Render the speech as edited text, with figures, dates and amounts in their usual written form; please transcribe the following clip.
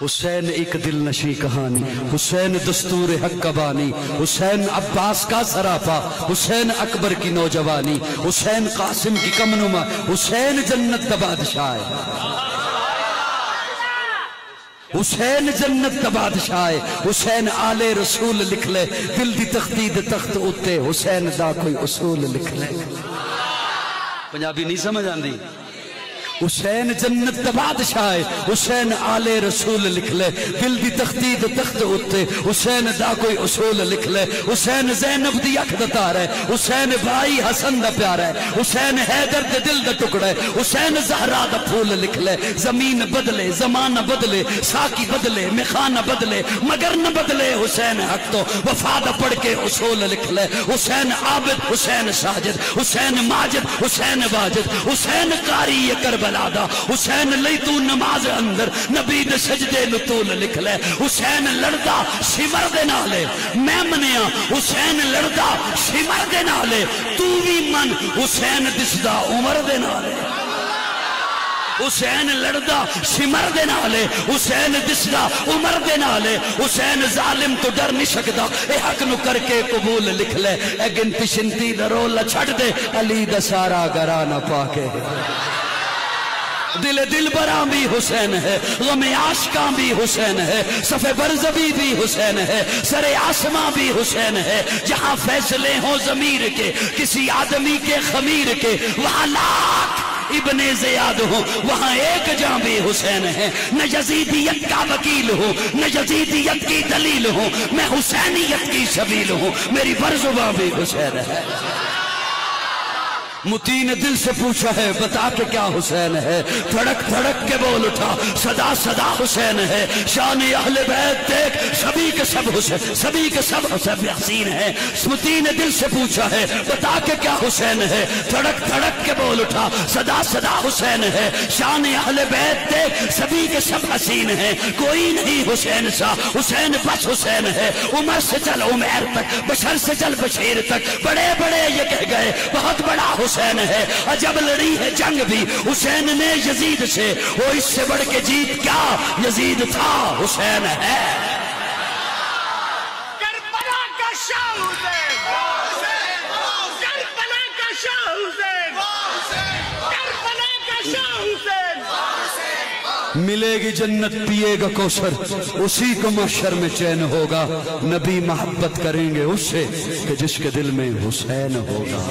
حسین ایک دل نشی کہانی، حسین دستور حق کا بانی، حسین عباس کا سراپا، حسین اکبر کی نوجوانی، حسین قاسم کی کم نما، حسین جنت کا بادشاہ ہے، حسین جنت کا بادشاہ ہے، حسین آل رسول لکھ لے، دل دی تختی دے تخت اتے حسین دا کوئی اصول لکھ لے۔ پنجابی نہیں سمجھ آندی؟ حسین جنت دا بادشاہ ہے، حسین آل رسول لکھ لے، دل دی تختی دے تخت اتے حسین دا کوئی اصول لکھ لے۔ حسین زینب دی اکھ دا تار ہے، حسین بھائی حسن دا پیار ہے، حسین حیدر دے دل دا ٹکڑا ہے، حسین زہرا دا پھول لکھ لے۔ زمین بدلے، زمانہ بدلے، ساکی بدلے، میخانہ بدلے، مگر نہ بدلے حسین حق تو وفا دا پڑھ کے اصول لکھ لے۔ حسین عابد، حسین ساجد، حسین ماجد، حسین واجد، حسین قاری کربلا دا، حسین لئی تو نماز اندر نبی دے سجدے نطول لکھ لے۔ حسین لڑدا شمر دے نالے میں منیا، حسین لڑدا شمر دے نالے تو بھی من، حسین دسدا عمر دے نالے، حسین لڑدا شمر دے نالے، حسین دسدا عمر دے نالے۔ حسین ظالم تو ڈر نہیں سکدا، اے حق نو کر کے قبول لکھ لے۔ اے گنتی شنتی دا رولا چھڑ دے، علی دا سارا گرانہ پاکے۔ دل براں بھی حسین ہے، غم عاشقاں بھی حسین ہے، صف برزبی بھی حسین ہے، سر آسماں بھی حسین ہے۔ جہاں فیصلے ہوں ضمیر کے، کسی آدمی کے خمیر کے، وہاں لاکھ ابن زیاد ہوں، وہاں ایک جاں بھی حسین ہے۔ نہ یزیدیت کا وکیل ہوں، نہ یزیدیت کی دلیل ہوں، میں حسینیت کی سبیل ہوں، میری برزباں بھی حسین ہے۔ متی نے دل سے پوچھا ہے بتا کے کیا حسین ہے، دھڑک دھڑک کے بول اٹھا صدا صدا حسین ہے۔ شان اہل بیت دیکھ سبھی کے سب حسین، سبھی کے سب حسین ہیں۔ متی نے دل سے پوچھا ہے بتا کے کیا حسین ہے، دھڑک دھڑک کے بول اٹھا صدا صدا حسین ہے۔ شان اہل بیت دیکھ سبھی کے سب حسین ہیں، کوئی نہیں حسین سا، حسین بس حسین ہے۔ عمر سے چل عمیر تک، بشر سے چل بشیر تک، بڑے بڑے یہ کہہ گئے بہت بڑا حسین ہے۔ عجب لڑی ہے جنگ بھی حسین نے یزید سے، وہ اس سے بڑھ کے جیت کیا یزید تھا، حسین ہے۔ کربلا کا شاہ حسین، کربلا کا شاہ حسین، کربلا کا شاہ حسین۔ ملے گی جنت پیے گا کوثر، اسی کو محشر میں چین ہوگا۔ نبی محبت کریں گے اس سے کہ جس کے دل میں حسین ہوگا۔